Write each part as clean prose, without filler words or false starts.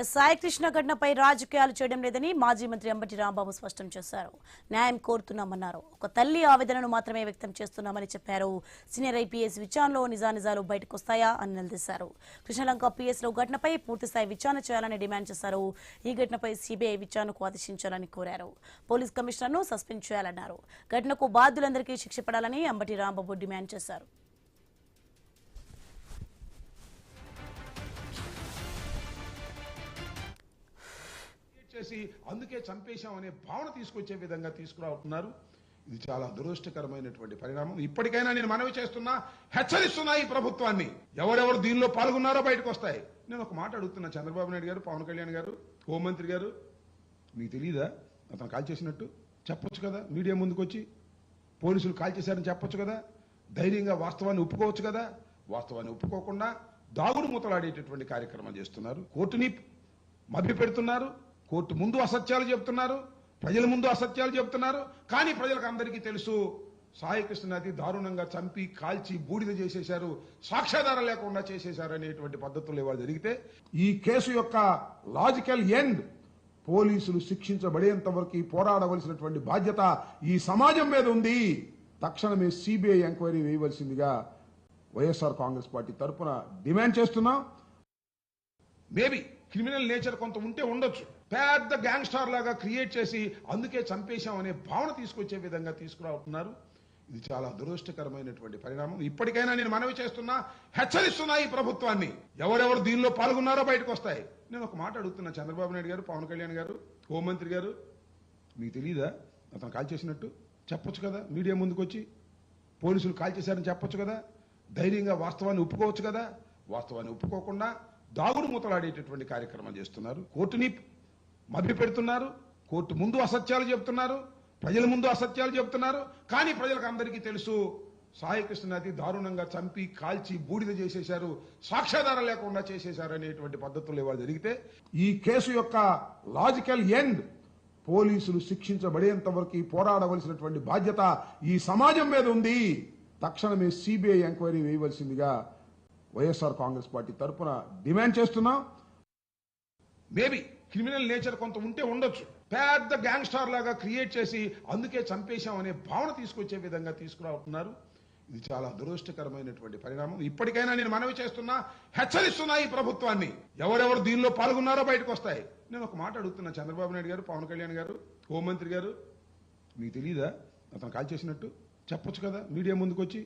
సాయి కృష్ణ ఘటనపై రాజకీయాలు చేయడం లేదని మాజీ మంత్రి అంబటి రాంబాబు స్పష్టం చేశారు. న్యాయం కోరుతున్నామన్నారు. ఒక తల్లి ఆవేదనను మాత్రమే వ్యక్తం చేస్తున్నామని చెప్పారు. సీనియర్ ఐపీఎస్ విచారణలో నిజానిజాలు బయటకొస్తాయా అని నిలదీశారు. కృష్ణలంక పిఎస్లో ఘటనపై పూర్తిస్థాయి విచారణ చేయాలని డిమాండ్ చేశారు. ఈ ఘటనపై సీబీఐ విచారణకు ఆదేశించాలని కోరారు. పోలీస్ కమిషనర్ను సస్పెండ్ చేయాలన్నారు. ఘటనకు బాధ్యులందరికీ శిక్ష పడాలని అంబటి రాంబాబు డిమాండ్ చేశారు. అందుకే చంపేశాం అనే భావన తీసుకొచ్చే విధంగా తీసుకురావుతున్నారు. ఇది చాలా దురదృష్టకరమైనటువంటి పరిణామం. ఇప్పటికైనా నేను మనవి చేస్తున్నా, హెచ్చరిస్తున్నా ఈ ప్రభుత్వాన్ని. ఎవరెవరు దీనిలో పాల్గొన్నారో బయటకు వస్తాయి. నేను ఒక మాట అడుగుతున్నా, చంద్రబాబు నాయుడు గారు, పవన్ కళ్యాణ్ గారు, హోంమంత్రి గారు, మీకు తెలియదా అతను కాల్ చేసినట్టు? చెప్పొచ్చు కదా, మీడియా ముందుకు వచ్చి పోలీసులు కాల్ చేశారని చెప్పొచ్చు కదా, ధైర్యంగా వాస్తవాన్ని ఒప్పుకోవచ్చు కదా. వాస్తవాన్ని ఒప్పుకోకుండా దాగుడు మూతలాడేటటువంటి కార్యక్రమం చేస్తున్నారు. కోర్టుని మభ్యపెడుతున్నారు. కోర్టు ముందు అసత్యాలు చెప్తున్నారు, ప్రజల ముందు అసత్యాలు చెప్తున్నారు. కానీ ప్రజలకు అందరికీ తెలుసు, సాయి కృష్ణ అతి దారుణంగా చంపి కాల్చి బూడిద చేసేశారు, సాక్ష్యాధారం లేకుండా చేసేశారు అనేటువంటి పద్ధతులు ఇవాళ జరిగితే ఈ కేసు యొక్క లాజికల్ ఎండ్ పోలీసులు శిక్షించబడేంత వరకు పోరాడవలసినటువంటి బాధ్యత ఈ సమాజం మీద ఉంది. తక్షణమే సిబిఐ ఎంక్వైరీ వేయవలసిందిగా వైఎస్ఆర్ కాంగ్రెస్ పార్టీ తరఫున డిమాండ్ చేస్తున్నాం. మేబీ క్రిమినల్ నేచర్ కొంత ఉంటే ఉండొచ్చు. పెద్ద గ్యాంగ్స్టార్ లాగా క్రియేట్ చేసి అందుకే చంపేశాం అనే భావన తీసుకొచ్చే విధంగా తీసుకురావుతున్నారు. ఇది చాలా దురదృష్టకరమైనటువంటి పరిణామం. ఇప్పటికైనా నేను మనవి చేస్తున్నా, హెచ్చరిస్తున్నా ఈ ప్రభుత్వాన్ని. ఎవరెవరు దీనిలో పాల్గొన్నారో బయటకు వస్తాయి. నేను ఒక మాట అడుగుతున్నా, చంద్రబాబు నాయుడు గారు, పవన్ కళ్యాణ్ గారు, హోంమంత్రి గారు, మీకు తెలియదా అతను కాల్ చేసినట్టు? చెప్పొచ్చు కదా, మీడియా ముందుకు వచ్చి పోలీసులు కాల్ చేశారని చెప్పొచ్చు కదా, ధైర్యంగా వాస్తవాన్ని ఒప్పుకోవచ్చు కదా. వాస్తవాన్ని ఒప్పుకోకుండా దాగుడు మూతలాడేటటువంటి కార్యక్రమం చేస్తున్నారు. కోర్టుని మభ్యపెడుతున్నారు. కోర్టు ముందు అసత్యాలు చెప్తున్నారు, ప్రజల ముందు అసత్యాలు చెప్తున్నారు. కానీ ప్రజలకు అందరికీ తెలుసు, సాయి కృష్ణ అతి దారుణంగా చంపి కాల్చి బూడిద చేసేశారు, సాక్ష్యాధారం లేకుండా చేసేశారు అనేటువంటి పద్ధతులు ఇవాళ జరిగితే ఈ కేసు యొక్క లాజికల్ ఎండ్ పోలీసులు శిక్షించబడేంత వరకు పోరాడవలసినటువంటి బాధ్యత ఈ సమాజం మీద ఉంది. తక్షణమే సిబిఐ ఎంక్వైరీ వేయవలసిందిగా వైఎస్ఆర్ కాంగ్రెస్ పార్టీ తరఫున డిమాండ్ చేస్తున్నాం. మేబీ క్రిమినల్ నేచర్ కొంత ఉంటే ఉండొచ్చు. పెద్ద గ్యాంగ్స్టార్ లాగా క్రియేట్ చేసి అందుకే చంపేశాం అనే భావన తీసుకొచ్చే విధంగా తీసుకురావుతున్నారు. ఇది చాలా దురదృష్టకరమైనటువంటి పరిణామం. ఇప్పటికైనా నేను మనవి చేస్తున్నా, హెచ్చరిస్తున్నా ఈ ప్రభుత్వాన్ని. ఎవరెవరు దీనిలో పాల్గొన్నారో బయటకు వస్తాయి. నేను ఒక మాట అడుగుతున్నా, చంద్రబాబు నాయుడు గారు, పవన్ కళ్యాణ్ గారు, హోంమంత్రి గారు, మీకు తెలియదా అతను కాల్ చేసినట్టు? చెప్పొచ్చు కదా, మీడియా ముందుకు వచ్చి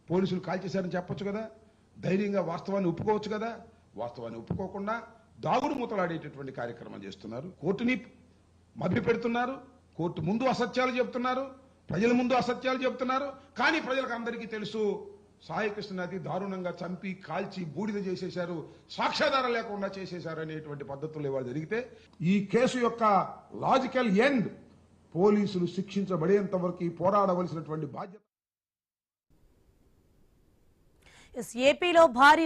పోలీసులు కాల్ చేశారని చెప్పొచ్చు కదా, ధైర్యంగా వాస్తవాన్ని ఒప్పుకోవచ్చు కదా. వాస్తవాన్ని ఒప్పుకోకుండా దాగుడు మూతలాడేటటువంటి కార్యక్రమం చేస్తున్నారు. కోర్టుని మభ్యపెడుతున్నారు. కోర్టు ముందు అసత్యాలు చెప్తున్నారు, ప్రజల ముందు అసత్యాలు చెప్తున్నారు. కానీ ప్రజలకు అందరికీ తెలుసు, సాయి కృష్ణ అతి దారుణంగా చంపి కాల్చి బూడిద చేసేశారు, సాక్ష్యాధారం లేకుండా చేసేశారు అనేటువంటి పద్ధతులు ఇవాళ జరిగితే ఈ కేసు యొక్క లాజికల్ ఎండ్ పోలీసులు శిక్షించబడేంత వరకు పోరాడవలసినటువంటి బాధ్యత. ఏపీలో భారీ